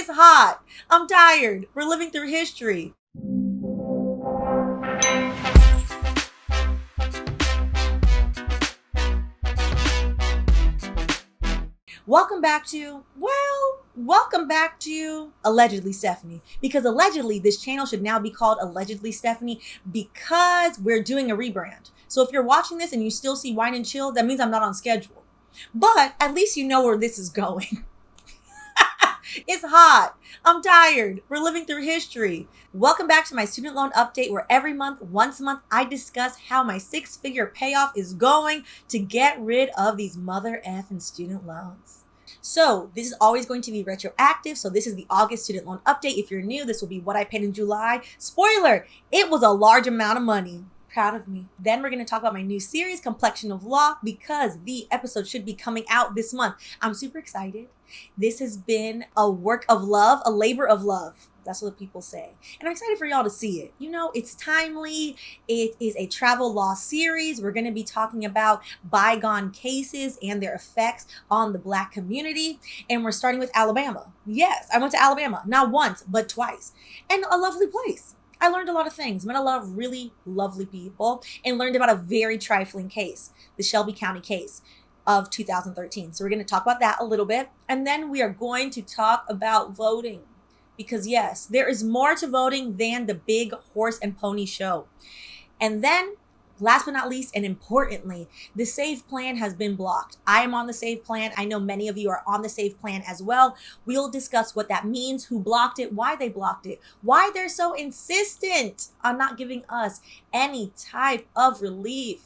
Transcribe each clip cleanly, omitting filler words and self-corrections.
It's hot. I'm tired. We're living through history. Welcome back to Allegedly Stephanie. Because allegedly, this channel should now be called Allegedly Stephanie because we're doing a rebrand. So if you're watching this and you still see Wine and Chill, that means I'm not on schedule. But at least you know where this is going. It's hot. I'm tired. We're living through history. Welcome back to my student loan update, where every month, once a month, I discuss how my 6-figure payoff is going to get rid of these mother effing student loans. So this is always going to be retroactive. So this is the August student loan update. If you're new, this will be what I paid in July. Spoiler, it was a large amount of money. Proud of me. Then we're going to talk about my new series, Complexion of Law, because the episode should be coming out this month. I'm super excited. This has been a work of love, a labor of love. That's what people say. And I'm excited for y'all to see it. You know, it's timely. It is a travel law series. We're going to be talking about bygone cases and their effects on the Black community. And we're starting with Alabama. Yes, I went to Alabama, not once, but twice. And a lovely place. I learned a lot of things, met a lot of really lovely people, and learned about a very trifling case, the Shelby County case of 2013. So we're going to talk about that a little bit. And then we are going to talk about voting. Because yes, there is more to voting than the big horse and pony show. And then, last but not least, and importantly, the SAVE plan has been blocked. I am on the SAVE plan. I know many of you are on the SAVE plan as well. We'll discuss what that means, who blocked it, why they blocked it, why they're so insistent on not giving us any type of relief,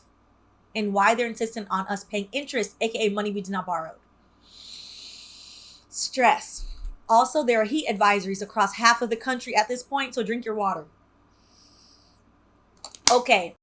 and why they're insistent on us paying interest, aka money we did not borrow. Stress. Also, there are heat advisories across half of the country at this point, so drink your water. Okay.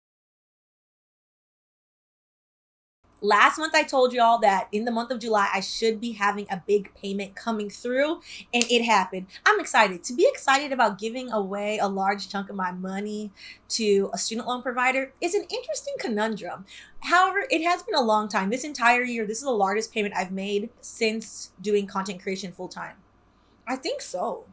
Last month, I told y'all that in the month of July, I should be having a big payment coming through, and it happened. I'm excited. To be excited about giving away a large chunk of my money to a student loan provider is an interesting conundrum. However, it has been a long time. This entire year, this is the largest payment I've made since doing content creation full time. I think so.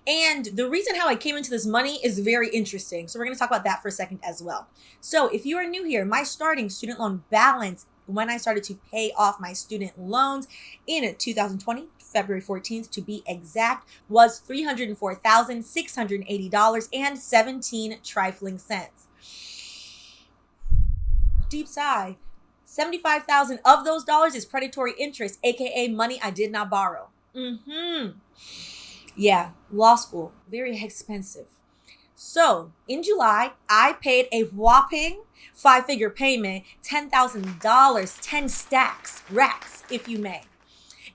And the reason how I came into this money is very interesting. So we're going to talk about that for a second as well. So if you are new here, my starting student loan balance when I started to pay off my student loans in 2020, February 14th to be exact, was $304,680 and 17 trifling cents. Deep sigh. 75,000 of those dollars is predatory interest, aka money I did not borrow. Yeah, law school, very expensive. So in July, I paid a whopping 5-figure payment, $10,000, 10 racks, if you may.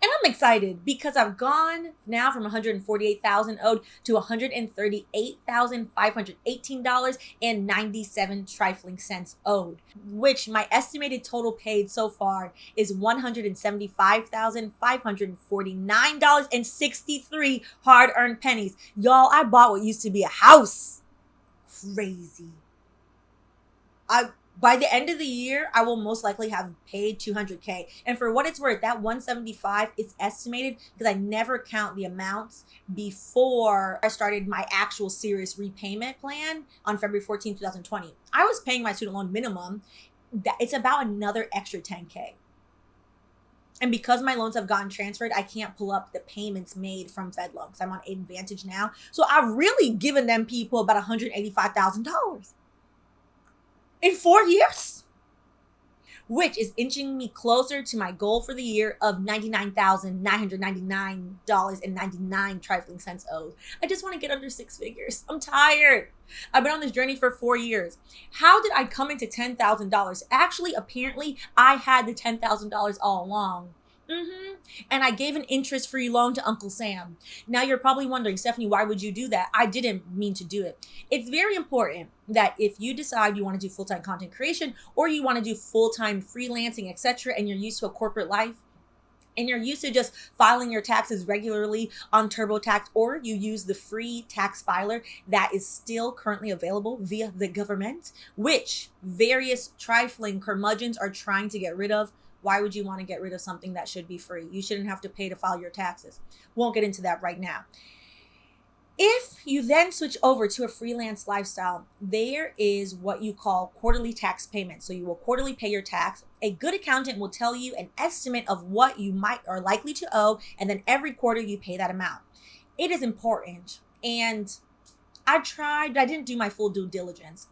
And I'm excited because I've gone now from $148,000 owed to $138,518 and 97 trifling cents owed, which my estimated total paid so far is $175,549 and 63 hard-earned pennies. Y'all, I bought what used to be a house. Crazy. By the end of the year, I will most likely have paid $200K. And for what it's worth, that $175 is estimated because I never count the amounts before I started my actual serious repayment plan on February 14, 2020. I was paying my student loan minimum. It's about another extra $10K. And because my loans have gotten transferred, I can't pull up the payments made from FedLoan because I'm on Advantage now. So I've really given them people about $185,000. In 4 years, which is inching me closer to my goal for the year of $99,999.99 trifling cents owed. I just want to get under 6 figures. I'm tired. I've been on this journey for 4 years. How did I come into $10,000? Actually, apparently, I had the $10,000 all along. And I gave an interest-free loan to Uncle Sam. Now you're probably wondering, Stephanie, why would you do that? I didn't mean to do it. It's very important that if you decide you want to do full-time content creation or you want to do full-time freelancing, etc., and you're used to a corporate life, and you're used to just filing your taxes regularly on TurboTax, or you use the free tax filer that is still currently available via the government, which various trifling curmudgeons are trying to get rid of, Why would you want to get rid of something that should be free? You shouldn't have to pay to file your taxes. Won't get into that right now. If you then switch over to a freelance lifestyle, there is what you call quarterly tax payments. So you will quarterly pay your tax. A good accountant will tell you an estimate of what you might are likely to owe, and then every quarter you pay that amount. It is important. And I tried, but I didn't do my full due diligence.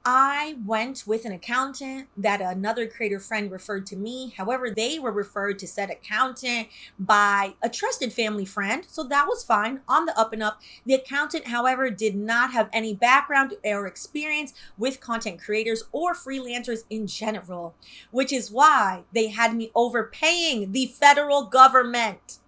I went with an accountant that another creator friend referred to me. However, they were referred to said accountant by a trusted family friend. So that was fine, on the up and up. The accountant, however, did not have any background or experience with content creators or freelancers in general, which is why they had me overpaying the federal government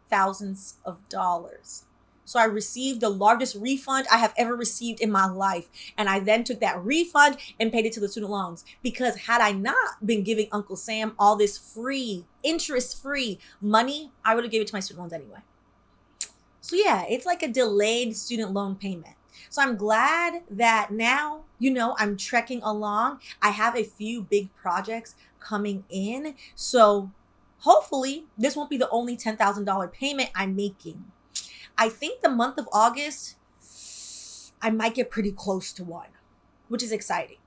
thousands of dollars. So I received the largest refund I have ever received in my life. And I then took that refund and paid it to the student loans. Because had I not been giving Uncle Sam all this free, interest-free money, I would have given it to my student loans anyway. So yeah, it's like a delayed student loan payment. So I'm glad that now, I'm trekking along. I have a few big projects coming in. So hopefully this won't be the only $10,000 payment I'm making. I think the month of August, I might get pretty close to one, which is exciting.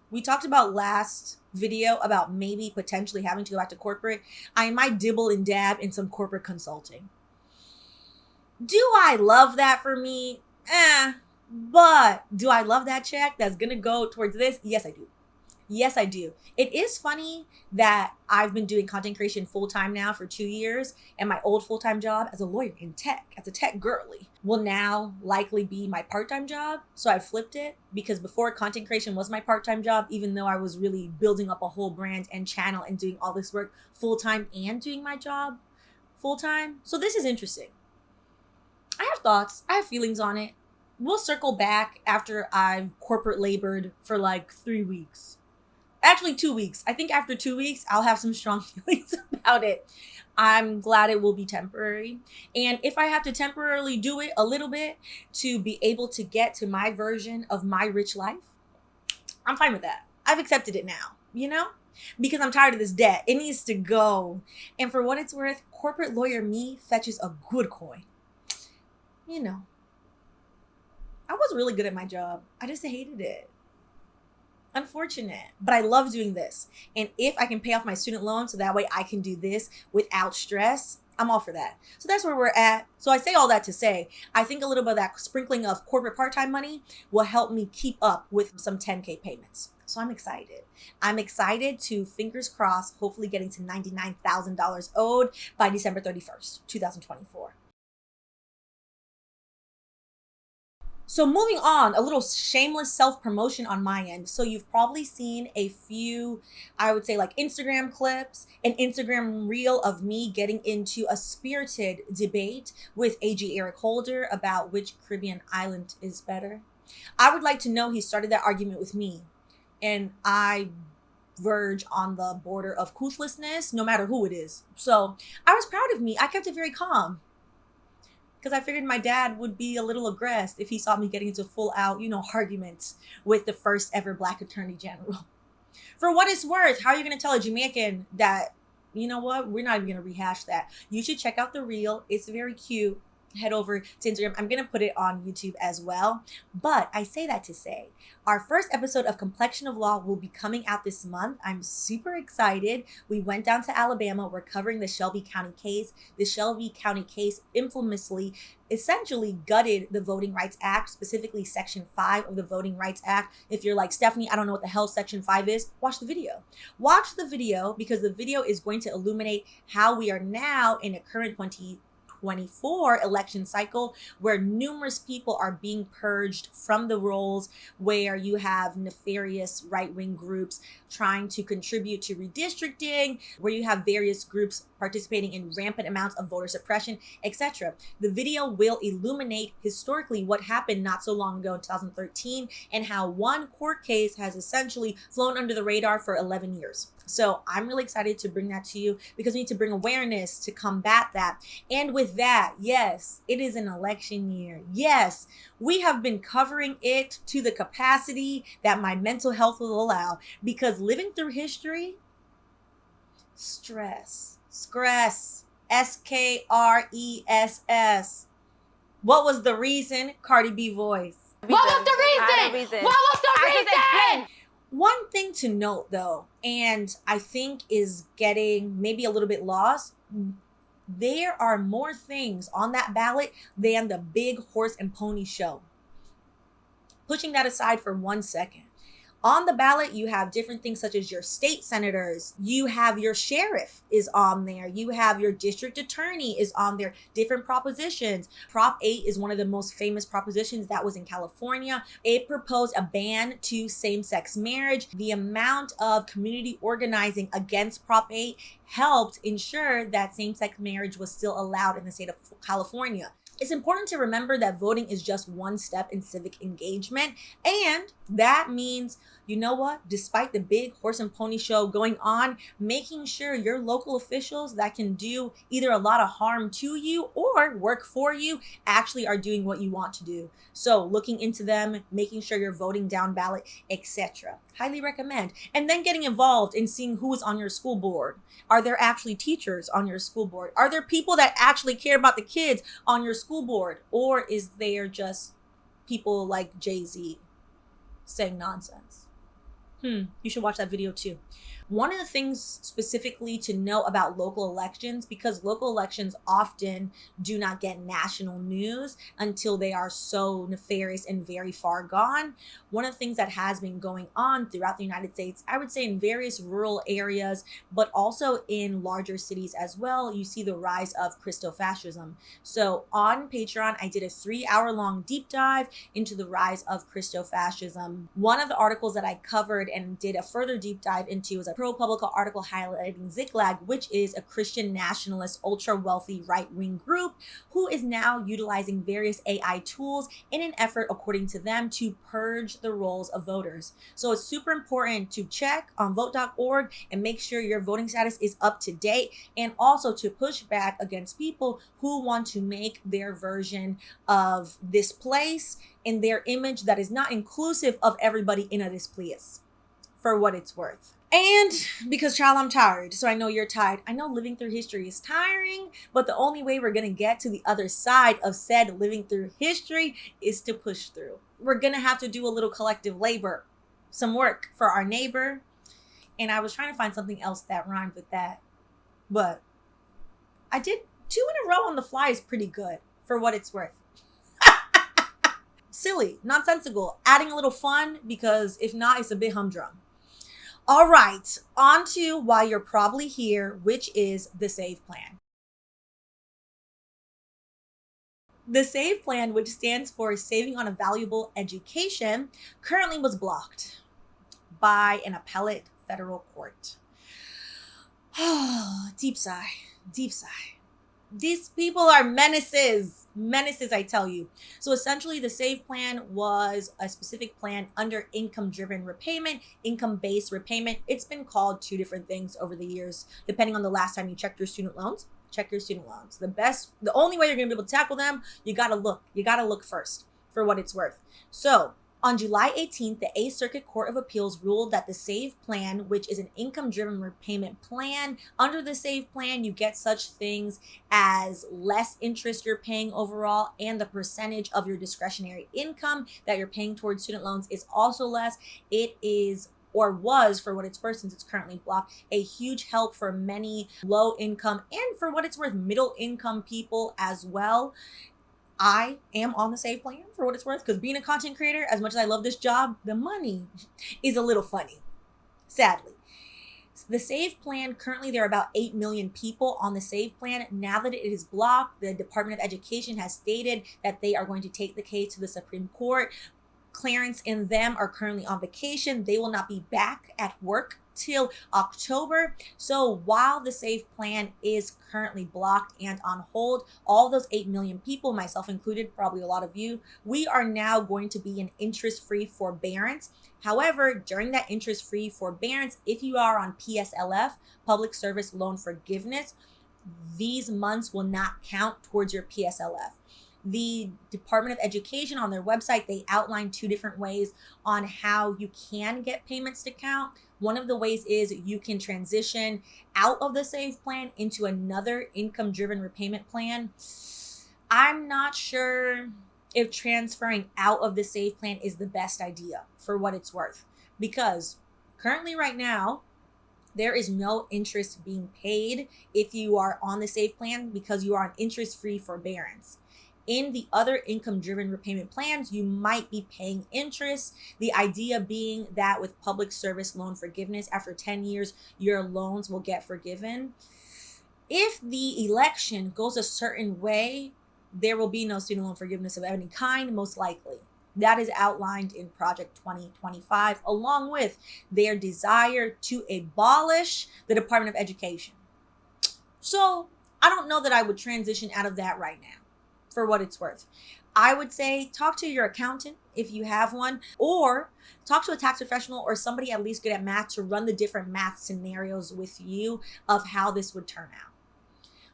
We talked about last video about maybe potentially having to go back to corporate. I might dibble and dab in some corporate consulting. Do I love that for me? But do I love that check that's going to go towards this? Yes, I do. Yes, I do. It is funny that I've been doing content creation full-time now for 2 years, and my old full-time job as a lawyer in tech, as a tech girly, will now likely be my part-time job. So I flipped it, because before, content creation was my part-time job, even though I was really building up a whole brand and channel and doing all this work full-time and doing my job full-time. So this is interesting. I have thoughts. I have feelings on it. We'll circle back after I've corporate labored for like 3 weeks. Actually, 2 weeks. I think after 2 weeks, I'll have some strong feelings about it. I'm glad it will be temporary. And if I have to temporarily do it a little bit to be able to get to my version of my rich life, I'm fine with that. I've accepted it now, because I'm tired of this debt. It needs to go. And for what it's worth, corporate lawyer me fetches a good coin. I was really good at my job. I just hated it. Unfortunate, but I love doing this. And if I can pay off my student loan so that way I can do this without stress, I'm all for that. So that's where we're at. So I say all that to say, I think a little bit of that sprinkling of corporate part-time money will help me keep up with some 10K payments. So I'm excited. I'm excited to, fingers crossed, hopefully getting to $99,000 owed by December 31st, 2024. So moving on, a little shameless self-promotion on my end. So you've probably seen a few, I would say like Instagram clips, an Instagram reel of me getting into a spirited debate with AG Eric Holder about which Caribbean island is better. I would like to know he started that argument with me, and I verge on the border of toothlessness, no matter who it is. So I was proud of me. I kept it very calm, because I figured my dad would be a little aggressed if he saw me getting into full out, arguments with the first ever Black Attorney General. For what it's worth, how are you going to tell a Jamaican that, we're not even going to rehash that. You should check out the reel. It's very cute. Head over to Instagram. I'm going to put it on YouTube as well. But I say that to say, our first episode of Complexion of Law will be coming out this month. I'm super excited. We went down to Alabama. We're covering the Shelby County case. The Shelby County case infamously essentially gutted the Voting Rights Act, specifically Section 5 of the Voting Rights Act. If you're like, Stephanie, I don't know what the hell Section 5 is, watch the video. Watch the video, because the video is going to illuminate how we are now in a current 2024 election cycle, where numerous people are being purged from the rolls, where you have nefarious right-wing groups trying to contribute to redistricting, where you have various groups participating in rampant amounts of voter suppression, etc. The video will illuminate historically what happened not so long ago in 2013, and how one court case has essentially flown under the radar for 11 years. So I'm really excited to bring that to you, because we need to bring awareness to combat that. And with that, yes, it is an election year. Yes, we have been covering it to the capacity that my mental health will allow, because living through history, Stress. Scress. SKRESS. What was the reason? Cardi B voice. What was the reason? What was the reason? One thing to note though, and I think is getting maybe a little bit lost, there are more things on that ballot than the big horse and pony show. Pushing that aside for 1 second. On the ballot, you have different things such as your state senators. You have your sheriff is on there. You have your district attorney is on there. Different propositions. Prop 8 is one of the most famous propositions that was in California. It proposed a ban to same-sex marriage. The amount of community organizing against Prop 8 helped ensure that same-sex marriage was still allowed in the state of California. It's important to remember that voting is just one step in civic engagement. And that means, you know what? Despite the big horse and pony show going on, making sure your local officials that can do either a lot of harm to you or work for you actually are doing what you want to do. So looking into them, making sure you're voting down ballot, etc. Highly recommend. And then getting involved in seeing who is on your school board. Are there actually teachers on your school board? Are there people that actually care about the kids on your school board? Or is there just people like Jay-Z saying nonsense? You should watch that video too. One of the things specifically to know about local elections, because local elections often do not get national news until they are so nefarious and very far gone. One of the things that has been going on throughout the United States, I would say in various rural areas, but also in larger cities as well, you see the rise of Christofascism. So on Patreon, I did a 3-hour-long deep dive into the rise of Christofascism. One of the articles that I covered and did a further deep dive into was a ProPublica article highlighting Ziklag, which is a Christian nationalist, ultra-wealthy right-wing group who is now utilizing various AI tools in an effort, according to them, to purge the rolls of voters. So it's super important to check on vote.org and make sure your voting status is up to date, and also to push back against people who want to make their version of this place in their image that is not inclusive of everybody in this place, for what it's worth. And because, child, I'm tired, so I know you're tired. I know living through history is tiring, but the only way we're going to get to the other side of said living through history is to push through. We're going to have to do a little collective labor, some work for our neighbor. And I was trying to find something else that rhymed with that, but I did 2 in a row on the fly is pretty good for what it's worth. Silly, nonsensical, adding a little fun, because if not, it's a bit humdrum. All right, on to why you're probably here, which is the SAVE plan. The SAVE plan, which stands for Saving on a Valuable Education, currently was blocked by an appellate federal court. Deep sigh, deep sigh. These people are menaces, I tell you. So essentially the SAVE plan was a specific plan under income-driven repayment, income-based repayment. It's been called 2 different things over the years, depending on the last time you checked your student loans. Check your student loans. The only way you're gonna be able to tackle them, you gotta look first for what it's worth. So on July 18th, the 8th Circuit Court of Appeals ruled that the SAVE plan, which is an income-driven repayment plan, under the SAVE plan, you get such things as less interest you're paying overall, and the percentage of your discretionary income that you're paying towards student loans is also less. It is, or was, for what it's worth, since it's currently blocked, a huge help for many low income and, for what it's worth, middle income people as well. I am on the SAVE plan, for what it's worth, because being a content creator, as much as I love this job, the money is a little funny, sadly. The SAVE plan, currently there are about 8 million people on the SAVE plan. Now that it is blocked, the Department of Education has stated that they are going to take the case to the Supreme Court. Clarence and them are currently on vacation. They will not be back at work till October. So while the SAVE plan is currently blocked and on hold, all those 8 million people, myself included, probably a lot of you, we are now going to be in interest-free forbearance. However, during that interest-free forbearance, if you are on PSLF, Public Service Loan Forgiveness, these months will not count towards your PSLF. The Department of Education, on their website, they outline 2 different ways on how you can get payments to count. One of the ways is you can transition out of the SAVE plan into another income-driven repayment plan. I'm not sure if transferring out of the SAVE plan is the best idea for what it's worth, because currently right now, there is no interest being paid if you are on the SAVE plan because you are on interest-free forbearance. In the other income-driven repayment plans, you might be paying interest. The idea being that with public service loan forgiveness, after 10 years, your loans will get forgiven. If the election goes a certain way, there will be no student loan forgiveness of any kind, most likely. That is outlined in Project 2025, along with their desire to abolish the Department of Education. So I don't know that I would transition out of that right now, for what it's worth. I would say talk to your accountant if you have one, or talk to a tax professional or somebody at least good at math to run the different math scenarios with you of how this would turn out.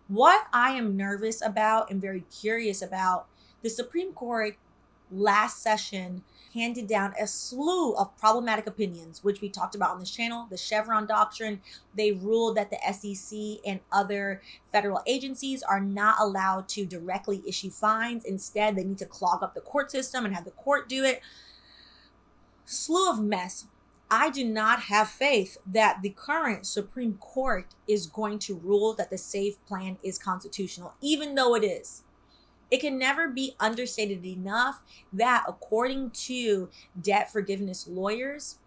What I am nervous about and very curious about, the Supreme Court last session handed down a slew of problematic opinions, which we talked about on this channel. The Chevron doctrine, they ruled that the SEC and other federal agencies are not allowed to directly issue fines. Instead, they need to clog up the court system and have the court do it. Slew of mess. I do not have faith that the current Supreme Court is going to rule that the SAVE plan is constitutional, even though it is. It can never be understated enough that according to debt forgiveness lawyers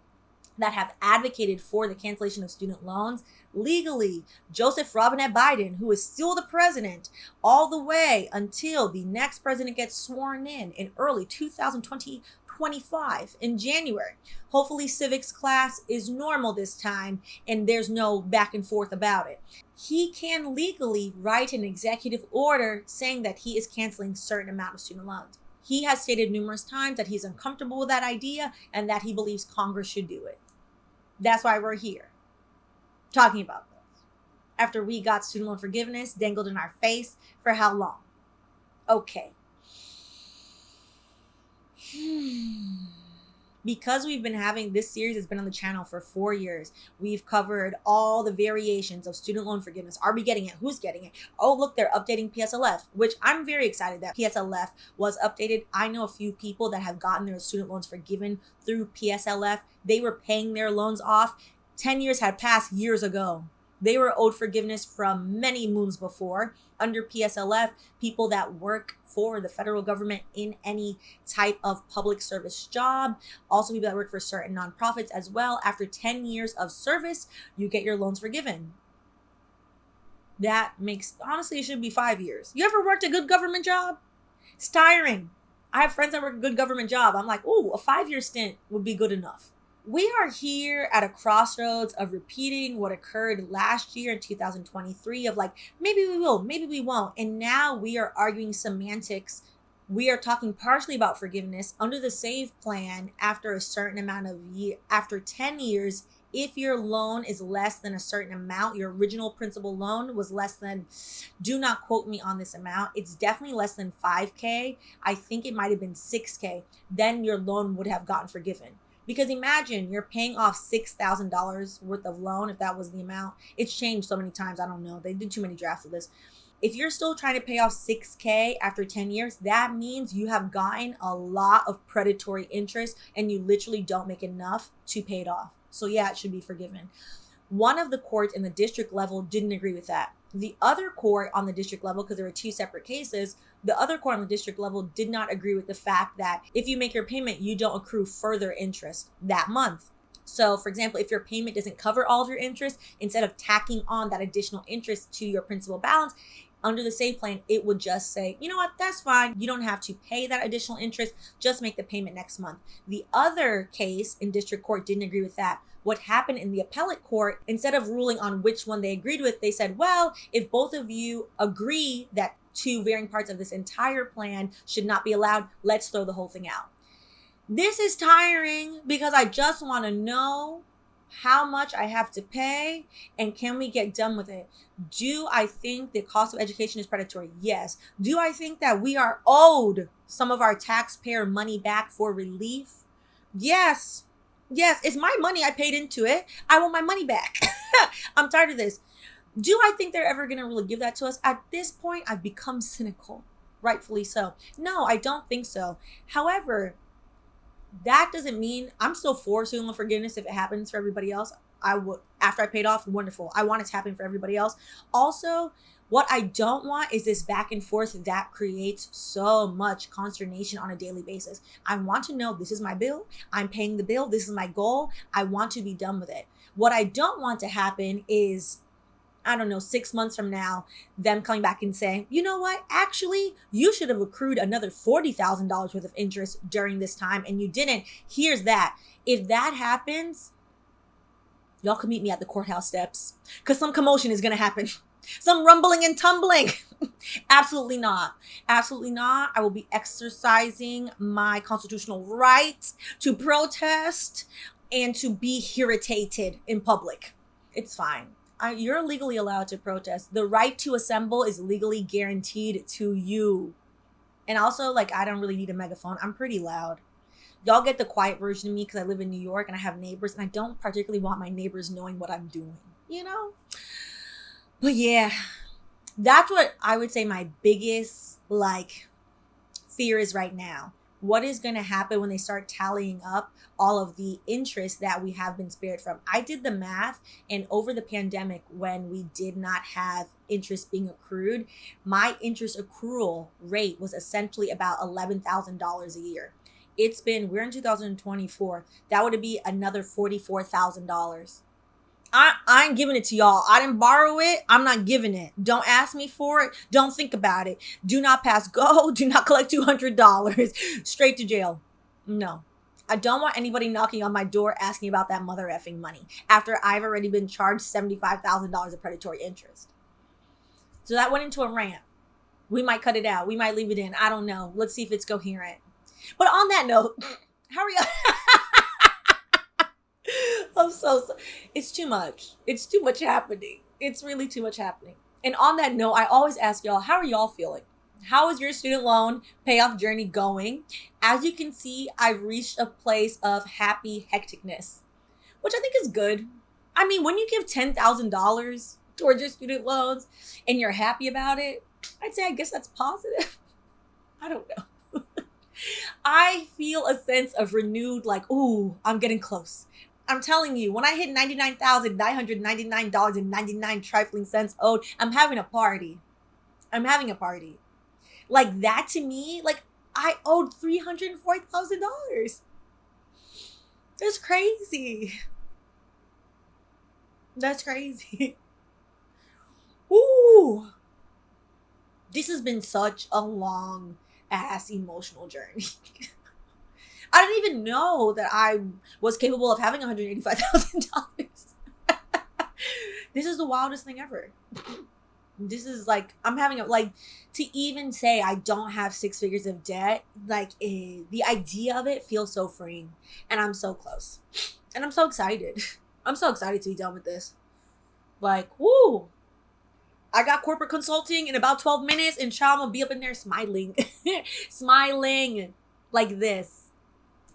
that have advocated for the cancellation of student loans, legally, Joseph Robinette Biden, who is still the president all the way until the next president gets sworn in early 2025 in January. Hopefully civics class is normal this time and there's no back and forth about it. He can legally write an executive order saying that he is canceling a certain amount of student loans. He has stated numerous times that he's uncomfortable with that idea and that he believes Congress should do it. That's why we're here talking about this. After we got student loan forgiveness dangled in our face for how long? Okay. Because we've been having this series has been on the channel for 4 years. We've covered all the variations of student loan forgiveness. Are we getting it? Who's getting it? Oh, look, they're updating PSLF, which I'm very excited that PSLF was updated. I know a few people that have gotten their student loans forgiven through PSLF. They were paying their loans off. 10 years had passed years ago. They were owed forgiveness from many moons before. Under PSLF, people that work for the federal government in any type of public service job, also people that work for certain nonprofits as well, after 10 years of service, you get your loans forgiven. That makes, honestly, it should be 5 years. You ever worked a good government job? It's tiring. I have friends that work a good government job. I'm like, ooh, a 5-year stint would be good enough. We are here at a crossroads of repeating what occurred last year in 2023 of like, maybe we will, maybe we won't. And now we are arguing semantics. We are talking partially about forgiveness under the SAVE plan after a certain amount of after 10 years. If your loan is less than a certain amount, your original principal loan was less than, do not quote me on this amount. It's definitely less than 5K. I think it might have been 6K. Then your loan would have gotten forgiven. Because imagine you're paying off $6,000 worth of loan, if that was the amount. It's changed so many times, I don't know. They did too many drafts of this. If you're still trying to pay off 6K after 10 years, that means you have gotten a lot of predatory interest and you literally don't make enough to pay it off. So yeah, it should be forgiven. One of the courts in the district level didn't agree with that. The other court on the district level, because there were 2 separate cases, the other court on the district level did not agree with the fact that if you make your payment, you don't accrue further interest that month. So for example, if your payment doesn't cover all of your interest, instead of tacking on that additional interest to your principal balance, under the SAVE plan, it would just say, you know what, that's fine. You don't have to pay that additional interest. Just make the payment next month. The other case in district court didn't agree with that. What happened in the appellate court, instead of ruling on which one they agreed with, they said, well, if both of you agree that 2 varying parts of this entire plan should not be allowed, let's throw the whole thing out. This is tiring because I just want to know how much I have to pay and can we get done with it? Do I think the cost of education is predatory? Yes. Do I think that we are owed some of our taxpayer money back for relief? Yes. Yes, it's my money. I paid into it. I want my money back. I'm tired of this. Do I think they're ever going to really give that to us? At this point, I've become cynical. Rightfully so. No, I don't think so. However, that doesn't mean I'm still for student forgiveness if it happens for everybody else. I would, after I paid off, wonderful. I want it to happen for everybody else. Also, what I don't want is this back and forth that creates so much consternation on a daily basis. I want to know this is my bill. I'm paying the bill. This is my goal. I want to be done with it. What I don't want to happen is, I don't know, 6 months from now, them coming back and saying, you know what? Actually, you should have accrued another $40,000 worth of interest during this time and you didn't. Here's that. If that happens, y'all can meet me at the courthouse steps because some commotion is going to happen. Some rumbling and tumbling. Absolutely not. Absolutely not. I will be exercising my constitutional right to protest and to be irritated in public. It's fine. You're legally allowed to protest. The right to assemble is legally guaranteed to you. And also, like, I don't really need a megaphone. I'm pretty loud. Y'all get the quiet version of me because I live in New York and I have neighbors and I don't particularly want my neighbors knowing what I'm doing, you know? But yeah, that's what I would say my biggest, like, fear is right now. What is going to happen when they start tallying up all of the interest that we have been spared from? I did the math, and over the pandemic, when we did not have interest being accrued, my interest accrual rate was essentially about $11,000 a year. We're in 2024. That would be another $44,000. I ain't giving it to y'all. I didn't borrow it. I'm not giving it. Don't ask me for it. Don't think about it. Do not pass go. Do not collect $200. Straight to jail. No. I don't want anybody knocking on my door asking about that mother effing money after I've already been charged $75,000 of predatory interest. So that went into a rant. We might cut it out. We might leave it in. I don't know. Let's see if it's coherent. But on that note, how are y'all? I'm so it's too much. It's too much happening. It's really too much happening. And on that note, I always ask y'all, how are y'all feeling? How is your student loan payoff journey going? As you can see, I've reached a place of happy hecticness, which I think is good. I mean, when you give $10,000 towards your student loans and you're happy about it, I'd say I guess that's positive. I don't know. I feel a sense of renewed, like, ooh, I'm getting close. I'm telling you, when I hit $99,999.99 trifling cents owed, I'm having a party. I'm having a party. Like, that to me, like, I owed $304,000. That's crazy. That's crazy. Ooh. This has been such a long ass emotional journey. I didn't even know that I was capable of having $185,000. This is the wildest thing ever. This is like, I'm having to even say I don't have 6 figures of debt, the idea of it feels so freeing. And I'm so close. And I'm so excited. I'm so excited to be done with this. Like, woo. I got corporate consulting in about 12 minutes and child will be up in there smiling. Smiling like this.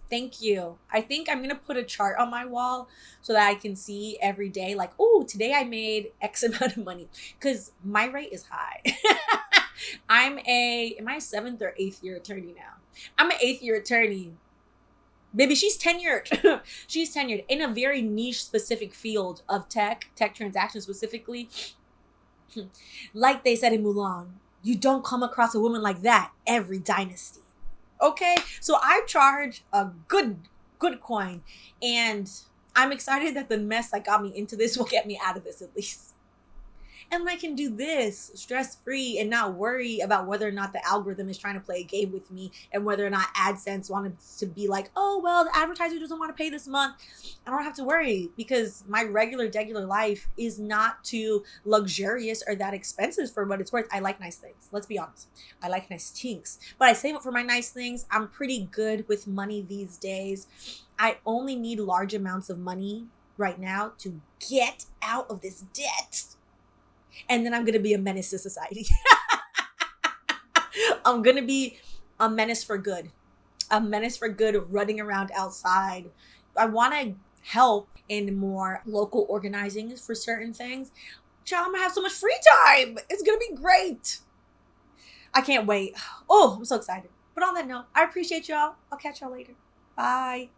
Thank you. I think I'm going to put a chart on my wall so that I can see every day, like, oh, today I made X amount of money. Because my rate is high. Am I a 7th or 8th year attorney now? I'm an 8th year attorney. Baby, she's tenured. She's tenured in a very niche specific field of tech transactions specifically. Like they said in Mulan, you don't come across a woman like that every dynasty. Okay, so I charge a good coin, and I'm excited that the mess that got me into this will get me out of this at least. And I can do this stress-free and not worry about whether or not the algorithm is trying to play a game with me and whether or not AdSense wanted to be like, oh, well, the advertiser doesn't want to pay this month. I don't have to worry because my regular life is not too luxurious or that expensive for what it's worth. I like nice things. Let's be honest. I like nice things. But I save up for my nice things. I'm pretty good with money these days. I only need large amounts of money right now to get out of this debt. And then I'm going to be a menace to society. I'm going to be a menace for good. A menace for good running around outside, want to help in more local organizing for certain things. Child, I'm gonna have so much free time. It's gonna be great. I can't wait. Oh, I'm so excited. But on that note, I appreciate y'all. I'll catch y'all later. Bye.